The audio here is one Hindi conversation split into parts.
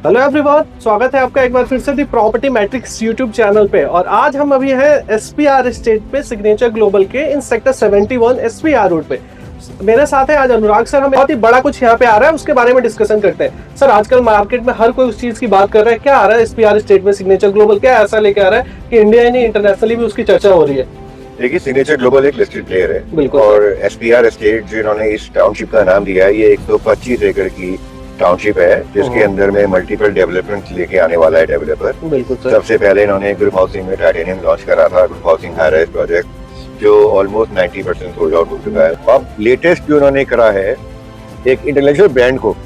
हेलो एवरीवन, स्वागत है आपका एक बार फिर से दी प्रॉपर्टी मैट्रिक्स यूट्यूब चैनल पे। और आज हम अभी हैं एसपीआर एस्टेट पे, सिग्नेचर ग्लोबल के इन सेक्टर 71 एसपीआर रोड पे। मेरे साथ है आज अनुराग सर। हम बहुत ही बड़ा कुछ यहाँ पे आ रहा है, उसके बारे में डिस्कशन करते हैं। सर, आजकल मार्केट में हर कोई उस चीज की बात कर रहा है। क्या आ रहा है एसपीआर एस्टेट में? सिग्नेचर ग्लोबल क्या ऐसा लेके आ रहा है कि इंडिया ही नहीं इंटरनेशनली भी उसकी चर्चा हो रही है? देखिए, सिग्नेचर ग्लोबल एक लिस्टेड प्लेयर है बिल्कुल। और एसपीआर एस्टेट जिन्होंने इस टाउनशिप का नाम दिया है, ये 125 एकड़ की टाउनशिप है जिसके अंदर में मल्टीपल डेवलपमेंट लेके आने वाला है डेवलपर। बिल्कुल सर। सबसे पहले इन्होंने ग्रुप हाउसिंग में टाइटेनियम लॉन्च करा था, group housing high rise project जो ऑलमोस्ट 90% सोल्ड आउट हो चुका है। अब लेटेस्ट जो उन्होंने करा है, एक इंटरनेशनल ब्रांड को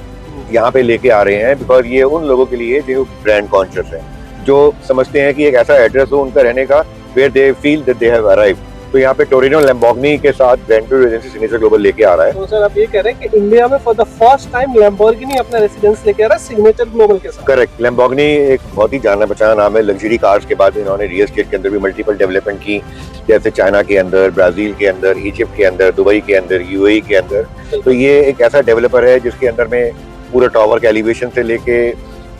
यहाँ पे लेके आ रहे हैं, बिकॉज ये उन लोगों के लिए जो ब्रांड कॉन्शियस है, जो समझते हैं कि एक ऐसा एड्रेस हो उनका रहने का where they feel that they have arrived. तो यहाँ पे टोरिनो लैम्बोर्गिनी के साथ ब्रांड एजेंसी सिग्नेचर ग्लोबल लेके आ रहा है। तो सर आप ये कह रहे हैं कि इंडिया में for the first time Lamborghini अपना रेसिडेंस लेके आ रहा है सिग्नेचर ग्लोबल के साथ? करेक्ट। लैम्बोर्गिनी एक बहुत ही जाना पहचाना नाम है लग्जरी कार्स के बाद। इन्होंने रियल एस्टेट के अंदर भी मल्टीपल डेवलपमेंट की, जैसे चाइना के अंदर, ब्राजील के अंदर, इजिप्ट के अंदर, दुबई के अंदर, यूएई के अंदर। तो ये एक ऐसा डेवलपर है जिसके अंदर में पूरा टावर के एलिवेशन से लेके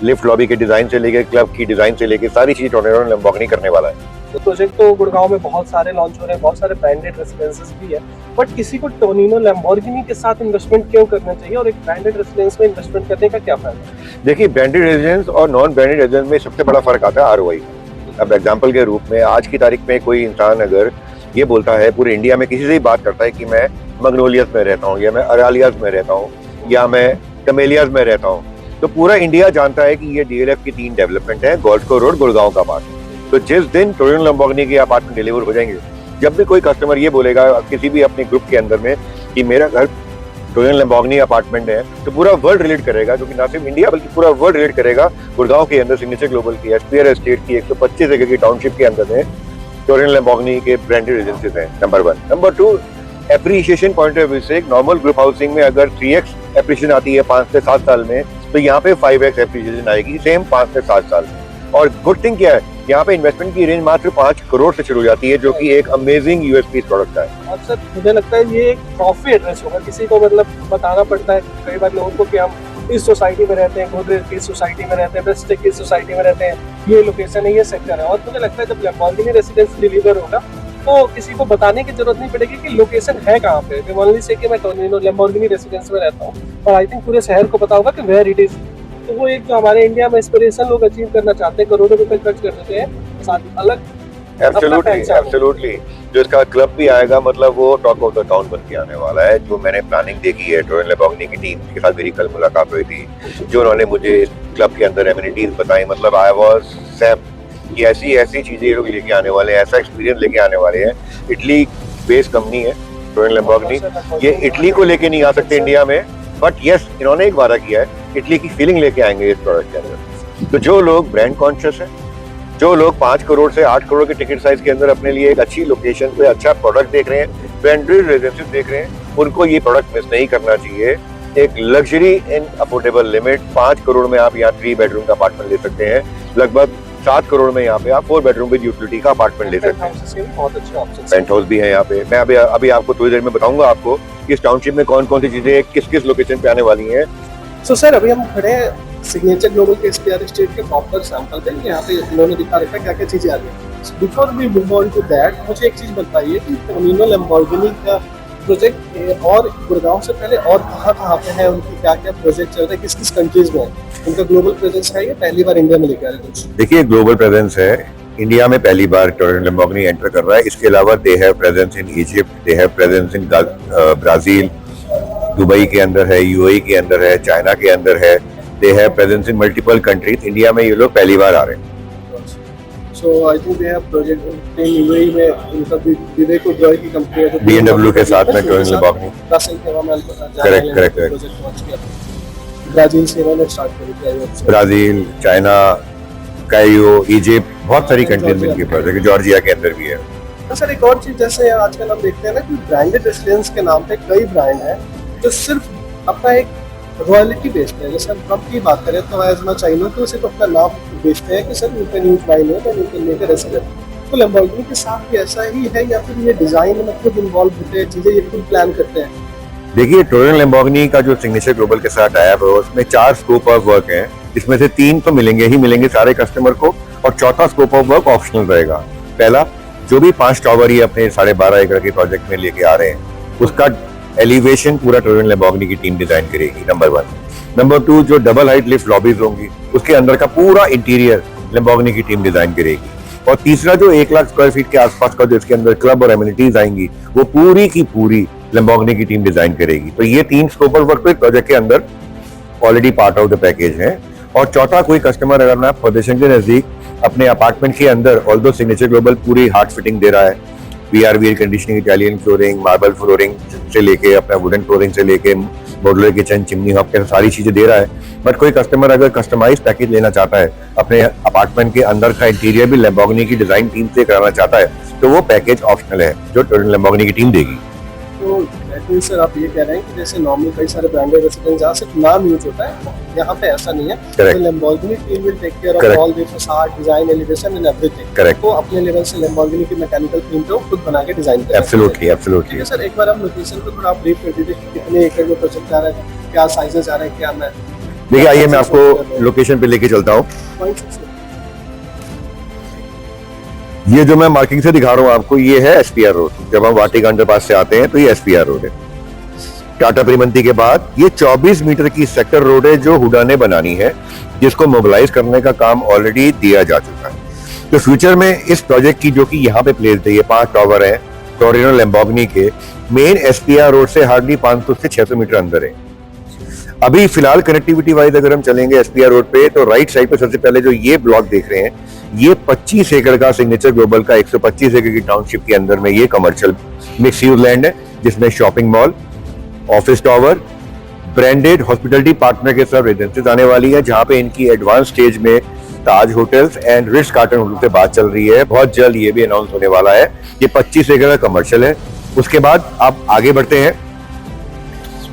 लिफ्ट लॉबी के डिजाइन से लेके क्लब की डिजाइन से लेके सारी चीज टोरिनो लैम्बोर्गिनी करने वाला है। तो प्रोजेक्ट तो गुड़गांव में बहुत सारे लॉन्च हो रहे हैं, बहुत सारे ब्रांडेड रेसिडेंसेस भी है, बट किसी को टोरिनो लैम्बोर्गिनी के साथ इन्वेस्टमेंट क्यों करना चाहिए और एक ब्रांडेड रेसिडेंस में इन्वेस्टमेंट करने का क्या फायदा है? देखिए, ब्रांडेड रेजिडेंस और नॉन ब्रांडेड रेजिडेंस में सबसे बड़ा फर्क आता है आरओआई। अब एग्जांपल के रूप में आज की तारीख में कोई इंसान अगर ये बोलता है, पूरे इंडिया में किसी से ही बात करता है कि मैं मैग्नोलियाज में रहता हूँ या मैं अरालियाज में रहता हूँ या मैं कमेलियाज में रहता हूँ, तो पूरा इंडिया जानता है कि ये डीएलएफ की 3 डेवलपमेंट है, गोल्फ कोर्स रोड, गुड़गांव का पार्ट। तो जिस दिन टोरिनो लैम्बोर्गिनी के अपार्टमेंट डिलीवर हो जाएंगे, जब भी कोई कस्टमर ये बोलेगा किसी भी अपने ग्रुप के अंदर में कि मेरा घर टोरिनो लैम्बोर्गिनी अपार्टमेंट है, तो पूरा वर्ल्ड रिलेट करेगा, क्योंकि ना सिर्फ इंडिया बल्कि पूरा वर्ल्ड रिलेट करेगा गुड़गांव के अंदर सिग्नेचर ग्लोबल की एसपीआर एस्टेट की 125 एकड़ की टाउनशिप के अंदर में टोरिनो लैम्बोर्गिनी के ब्रांडेड एजेंसीज हैं। Number 1। Number 2, appreciation point of view से एक नॉर्मल ग्रुप हाउसिंग में अगर 3x एप्रिसिएशन आती है 5 से 7 साल में, तो यहाँ पे 5x एप्रिसिएशन आएगी सेम 5 से 7 साल। और गुड थिंग क्या है, यहाँ पे इन्वेस्टमेंट की रेंज मात्र 5 करोड़ से शुरू हो जाती है, जो कि एक अमेजिंग यूएसपी प्रोडक्ट है। और सर मुझे लगता है ये एक ट्रॉफी एड्रेस होगा, किसी को मतलब बताना पड़ता है कई बार लोगों को कि हम इस सोसाइटी में रहते हैं, गोदरेज की सोसाइटी में रहते हैं, बेस्टेक की सोसाइटी में रहते हैं, ये लोकेशन है, ये सेक्टर है। और मुझे लगता है जब लैम्बोर्गिनी रेसिडेंस डिलीवर होगा तो किसी को बताने की जरूरत नहीं पड़ेगी कि लोकेशन है कहाँ पे। ओनली से कि मैं टोरिनो लैम्बोर्गिनी रेसिडेंस में रहता हूँ, और आई थिंक पूरे शहर को पता होगा कि वेयर इट इज। तो वो एक जो हमारे इंडिया में एस्पिरेशन लोग अचीव करना चाहते हैं, करोड़ों रुपए खर्च कर देते हैं, साथ अलग एब्सोल्युटली। जो इसका क्लब भी आएगा, मतलब वो टॉक ऑफ द टाउन बन के आने वाला है। जो मैंने प्लानिंग देखी है टोरिनो लैम्बोर्गिनी की टीम के साथ, मेरी कल मुलाकात हुई थी, जो उन्होंने मुझे इस क्लब के अंदर एमिनिटीज बताई, मतलब आई वाज सेम कि ऐसी चीजें ये लोग लेके आने वाले हैं, ऐसा एक्सपीरियंस लेके आने वाले हैं। इटली बेस्ड कंपनी है टोरिनो लैम्बोर्गिनी, ये इटली को लेके नहीं आ सकते इंडिया में, बट यस इन्होंने एक वादा किया है इटली की फीलिंग लेके आएंगे इस प्रोडक्ट के अंदर। तो जो लोग ब्रांड कॉन्शियस है, जो लोग 5 करोड़ से 8 करोड़ के टिकट साइज के अंदर अपने लिए एक अच्छी लोकेशन पे अच्छा प्रोडक्ट देख रहे हैं, ब्रांडेड रेजिडेंसेस देख रहे हैं, उनको ये प्रोडक्ट मिस नहीं करना चाहिए। एक लग्जरी इन अफोर्डेबल लिमिट, 5 करोड़ में आप यहाँ 3 बेडरूम का अपार्टमेंट ले सकते हैं, लगभग 7 करोड़ में यहाँ पे आप 4 बेडरूम विद यूटिलिटी का अपार्टमेंट ले सकते हैं। बहुत अच्छे ऑप्शन, पेंट हाउस भी है यहाँ पे। मैं अभी आपको थोड़ी देर में बताऊंगा आपको कि इस टाउनशिप में कौन कौन सी चीजें किस लोकेशन पे आने वाली हैं। सो सर अभी हम खड़े हैं सिग्नेचर ग्लोबल के एसपीआर एस्टेट के प्रॉपर सैंपल पे। यहाँ पे इन्होंने दिखा रखा है क्या क्या चीजें आ रही है। Before we move on to that, मुझे एक चीज बताइए कि टोरिनो लैम्बोर्गिनी का प्रोजेक्ट और गुड़गांव से पहले और कहाँ पे है, उनकी क्या क्या प्रोजेक्ट चल रहे हैं, किस किस कंट्रीज में उनका ग्लोबल प्रेजेंस है, ये पहली बार इंडिया में लेके आ रहे हैं कुछ? देखिए, ग्लोबल प्रेजेंस है, इंडिया में पहली बार टोरिनो लैम्बोर्गिनी एंटर कर रहा है। इसके अलावा they have presence in Egypt, they have presence in Brazil, Dubai के अंदर है, यूएई के अंदर है, चाइना के अंदर है, they have presence in multiple countries. India में ये लोग पहली बार आ रहे हैं। So I think they have project in UAE में उनका विवेक ओबेरॉय की कंपनी है, BMW के साथ में टोरिनो लैम्बोर्गिनी, रसेल टेरामेल करेक्ट। प्रोजेक्ट लॉन्च किया। ब्राजील से इन्होंने स्टार्ट किया, ब्राजील, चाइना, कायो, इजिप्ट, बहुत सारी कंट्रीज में इनके प्रोजेक्ट, जॉर्जिया के अंदर भी है। तो सर एक और चीज, जैसे आजकल हम देखते हैं ना कि ब्रांडेड रेसिडेंस के नाम पे कई ब्रांड हैं जो सिर्फ अपना एक रॉयल्टी बेचते हैं। जैसे हम ट्रम्प की बात करें तो एज मच आई नो कि वो सिर्फ अपना नाम बेचते हैं कि sir you can use my name and you can make a residence. तो लैम्बोर्गिनी के साथ भी ऐसा ही है, या फिर ये डिजाइन में खुद इन्वॉल्व होते हैं, चीजें ये खुद प्लान करते हैं? देखिए, टोरिनो लैम्बोर्गिनी का जो सिग्नेचर ग्लोबल के साथ आया है, उसमें 4 स्कोप ऑफ वर्क हैं। इसमें से 3 तो मिलेंगे ही मिलेंगे सारे कस्टमर को, और चौथा स्कोप ऑफ वर्क ऑप्शनल रहेगा। पहला, जो भी 5 टॉवर ये अपने 12.5 एकड़ के प्रोजेक्ट में लेके आ रहे हैं, उसका एलिवेशन पूरा टोरेंट लैम्बोर्गिनी की टीम डिजाइन करेगी, नंबर 1। नंबर 2, जो डबल हाइट लिफ्ट लॉबीज होंगी, उसके अंदर का पूरा इंटीरियर लैम्बोर्गिनी की टीम डिजाइन करेगी। और तीसरा, जो 1 लाख स्क्वायर फीट के आसपास का जो इसके अंदर क्लब और एमिनिटीज आएंगी, वो पूरी की पूरी लैम्बोर्गिनी की टीम डिजाइन करेगी। तो ये 3 स्कोप ऑफ वर्क प्रोजेक्ट के अंदर already part of the package है। और चौथा, कोई कस्टमर अगर ना पोजीशन के नजदीक अपने अपार्टमेंट के अंदर, ऑल्दो सिग्नेचर ग्लोबल पूरी हार्ड फिटिंग दे रहा है, VRV air conditioning, Italian flooring, marble flooring से लेके अपना वुडन फ्लोरिंग से लेके मॉड्यूलर किचन, चिमनी हॉब के सारी चीजें दे रहा है। बट कोई कस्टमर अगर कस्टमाइज पैकेज लेना चाहता है, अपने अपार्टमेंट के अंदर का इंटीरियर भी लैम्बोर्गिनी की डिजाइन टीम से कराना चाहता है, तो वो पैकेज ऑप्शनल है जो टोरेंट लैम्बोर्गिनी की टीम देगी। तो सर आप ये कह रहे हैं कि जैसे नॉर्मल कई सारे ब्रांडेड रेसिडेंस जहाँ सिर्फ नाम यूज होता है, यहाँ पे ऐसा नहीं है। Correct. तो Lamborghini team will take care Correct. Of all the facade, design, elevation and everything. Correct. तो अपने लेवल से लैम्बोर्गिनी की मैकेनिकल टीम को खुद बना के डिजाइन करें। एब्सोल्युटली, ठीक एब्सोल्युटली। है सर, एक बार आप लोकेशन को थोड़ा ब्रीफ कर दीजिए कि कितने एकड़ में प्रोजेक्ट जा रहा है, क्या साइजेस आ रहे हैं, क्या मैं देखिए, आइए मैं आपको लोकेशन पे लेके चलता हूँ। ये जो मैं मार्किंग से दिखा रहा हूँ आपको, ये है एसपीआर रोड। जब हम वाटिका अंडरपास से आते हैं तो ये एसपीआर रोड है। टाटा परिमंती के बाद ये 24 मीटर की सेक्टर रोड है जो हुडा ने बनानी है, जिसको मोबिलाइज करने का काम ऑलरेडी दिया जा चुका है। तो फ्यूचर में इस प्रोजेक्ट की, जो कि यहाँ पे प्लेस है, ये 5 टॉवर है टोरेंट लैम्बोर्गिनी के, मेन एसपीआर रोड से हार्डली 500 से 600 मीटर अंदर है। अभी फिलहाल कनेक्टिविटी वाइज अगर हम चलेंगे एसपीआर रोड पे, तो राइट साइड पे सबसे पहले जो ये ब्लॉक देख रहे हैं, ये 25 एकड़ का सिग्नेचर ग्लोबल का 125 एकड़ की टाउनशिप के अंदर में ये कमर्शियल मिक्स यूज लैंड है, जिसमें shopping mall, office tower, branded hospitality partner के साथ रेजिडेंसीज आने वाली है, जहां पे इनकी एडवांस स्टेज में Taj hotels and Ritz Carlton hotel से बात चल रही है। बहुत जल्द ये भी अनाउंस होने वाला है। ये 25 एकड़ का कमर्शियल है। उसके बाद आप आगे बढ़ते हैं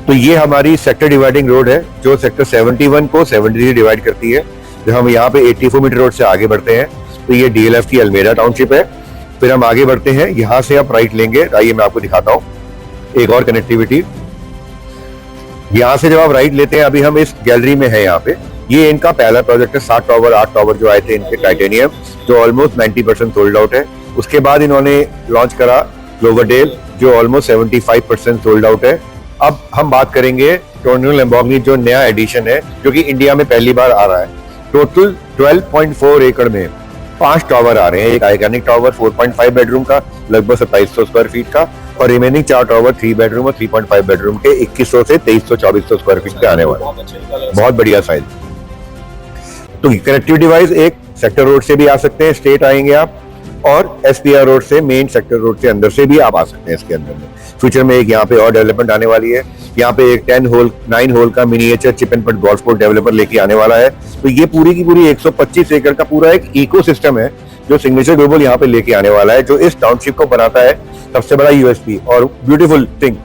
तो ये हमारी सेक्टर डिवाइडिंग रोड है, जो सेक्टर 71 को 73 डिवाइड करती है। जब हम यहाँ पे 84 मीटर रोड से आगे बढ़ते हैं तो ये डीएलएफ की अल्मेडा टाउनशिप है। फिर हम आगे बढ़ते हैं, यहाँ से आप राइट लेंगे, आइए मैं आपको दिखाता हूँ एक और कनेक्टिविटी। यहाँ से जब आप राइट लेते हैं, अभी हम इस गैलरी में है यहाँ पे, ये इनका पहला प्रोजेक्ट है। 7 टॉवर 8 टॉवर जो आए थे इनके टाइटेनियम, जो ऑलमोस्ट 90% सोल्ड आउट है। उसके बाद इन्होंने लॉन्च करा क्लोवरडेल, जो ऑलमोस्ट 75% सोल्ड आउट है। अब हम बात करेंगे टोरेंट लैम्बोर्गिनी, जो नया एडिशन है, जो कि इंडिया में पहली बार आ रहा है। टोटल 12.4 एकड़ में 5 टॉवर आ रहे हैं। एक आइकॉनिक टॉवर 4.5 बेडरूम का, लगभग 2700 स्क्वायर फीट का, और रिमेनिंग 4 टॉवर 3 बेडरूम और 3.5 बेडरूम के 2100 से 2300-2400 स्क्वायर फीट के आने वाले। बहुत बढ़िया साइज। तो कनेक्टिविटी वाइज एक सेक्टर रोड से भी आ सकते हैं, स्ट्रेट आएंगे आप, और एसपीआर रोड से, मेन सेक्टर रोड से अंदर से भी आप आ सकते हैं इसके अंदर में। फ्यूचर में एक यहाँ पे और डेवलपमेंट आने वाली है। यहाँ पे एक 9 होल का मिनिएचर चिप एंड पट गोल्फ कोर्स डेवलपर लेके आने वाला है। तो ये पूरी की पूरी 125 एकड़ का पूरा एक इकोसिस्टम है जो सिग्नेचर ग्लोबल यहाँ पे लेके आने वाला है, जो इस टाउनशिप को बनाता है सबसे बड़ा यूएसपी। और ब्यूटीफुल थिंग,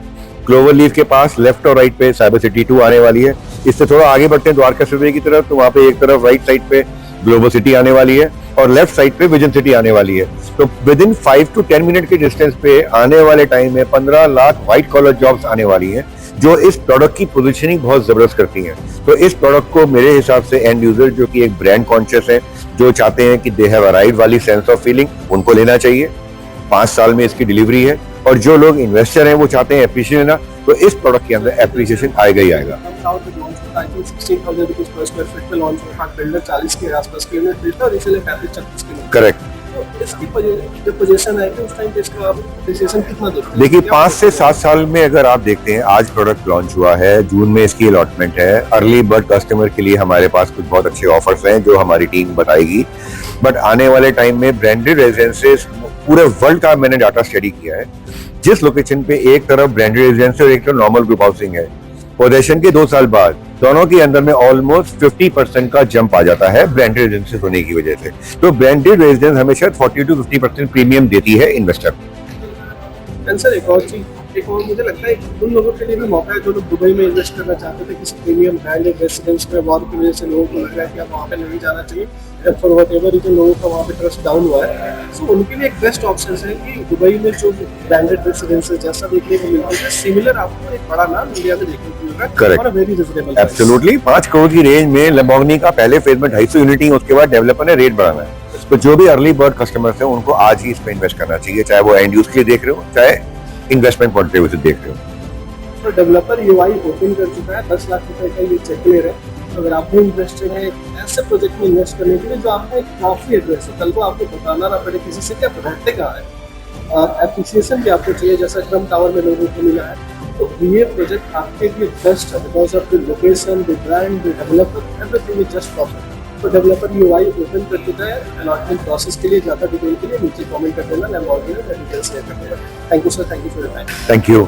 क्लोवर लीफ के पास लेफ्ट और राइट पे साइबर सिटी 2 आने वाली है। इससे थोड़ा आगे बढ़ते हैं द्वारका सर्वे की तरफ, तो वहाँ पे एक तरफ राइट साइड पे ग्लोबल सिटी आने वाली है और लेफ्ट साइड पे विजन सिटी आने वाली है। तो विद इन 5 to 10 मिनट के डिस्टेंस पे आने वाले टाइम में 15 लाख व्हाइट कॉलर जॉब्स आने वाली हैं, जो इस प्रोडक्ट की पोजीशनिंग बहुत जबरदस्त करती हैं। तो इस प्रोडक्ट को मेरे हिसाब से एंड यूजर जो कि एक ब्रांड कॉन्शियस है, जो चाहते हैं कि दे हैव अराइव्ड वाली सेंस ऑफ फीलिंग, उनको लेना चाहिए। 5 साल में इसकी डिलीवरी है। और जो लोग इन्वेस्टर हैं वो चाहते हैं एप्रिशिएशन लेना, तो इस प्रोडक्ट के अंदर एप्रिशिएशन आएगा ही आएगा। 16,000 रुपीज पर स्क्वायर फीट पे लॉन्च हुआ, बिल्डर 40 के आसपास के यूनिट बेचता और इसीलिए 35-36 के। करेक्ट। तो इसकी जो पोजीशन है कि उस टाइम पे इसका एप्रिशिएशन कितना देखते हैं? देखिए 5 से 7 साल में अगर आप देखते हैं, आज प्रोडक्ट लॉन्च हुआ है, जून में इसकी अलॉटमेंट है। अर्ली बर्ड कस्टमर के लिए हमारे पास कुछ बहुत अच्छे ऑफर्स हैं जो हमारी टीम बताएगी। बट आने वाले टाइम में ब्रांडेड रेजिडेंसेस पूरे वर्ल्ड का मैंने डाटा स्टडी किया है, जिस लोकेशन पे एक तरफ ब्रांडेड रेजिडेंस और एक तरफ नॉर्मल ग्रुप हाउसिंग है, पोजेशन के 2 साल बाद दोनों के अंदर में ऑलमोस्ट 50% का जंप आ जाता है ब्रांडेड रेजिडेंसेस होने की वजह से। तो ब्रांडेड रेजिडेंस हमेशा 40 to 50% प्रीमियम देती है इन्वेस्टर। सर एक और चीज एक और मुझे लगता है उन लोगों के लिए भी मौका है जो लोग दुबई में इन्वेस्ट करना चाहते थे किसी प्रीमियम ब्रांडेड रेसिडेंस में, वॉर की वजह से लोगों को लग रहा है कि अब वहाँ पे नहीं जाना चाहिए, फॉर वट एवर रीजन लोगों का वहाँ पे ट्रस्ट डाउन हुआ है। सो उनके लिए एक बेस्ट ऑप्शन है कि दुबई में जो ब्रांडेड रेसिडेंस है जैसा देखने को मिलता है सिमिलर आपको एक बड़ा नाम इंडिया में देखने को मिल रहा है। Correct. और वेरी रिजनेबल। एब्सोल्युटली 5 करोड़ की रेंज में लैम्बोर्गिनी का पहले फेज में 250 यूनिट ही, उसके बाद डेवलपर ने रेट बढ़ाना है। तो जो भी अर्ली बर्ड कस्टमर्स हैं उनको आज ही इसमें इन्वेस्ट करना चाहिए, चाहे वो एंड यूज के लिए देख रहे हो चाहे इन्वेस्टमेंट पॉइंट ऑफ व्यू से देख रहे हो। तो डेवलपर यूआई ओपन कर चुका है, 10 लाख रुपए का ये चेक ले रहे हैं। तो अगर आप भी इंटरेस्टेड है ऐसे प्रोजेक्ट में इन्वेस्ट करने के लिए जो आपका एक काफी एड्रेस है, कल को आपको बताना ना पड़े किसी से कि आप रहते कहाँ है, एप्रिसिएशन भी आपको चाहिए जैसा ट्रम्प टावर में लोगों को मिला है। तो ये प्रोजेक्ट आपके लिए बेस्ट है because of the location, the brand, the developer, everything is just perfect. तो डेवलपर यूआई ओपन कर चुका है। अलॉटमेंट प्रोसेस के लिए ज़्यादा डिटेल के लिए नीचे कमेंट कर देना, लैम्बोर्गिनी में डिटेल्स शेयर कर देना। Thank you sir, thank you for your time. Thank you.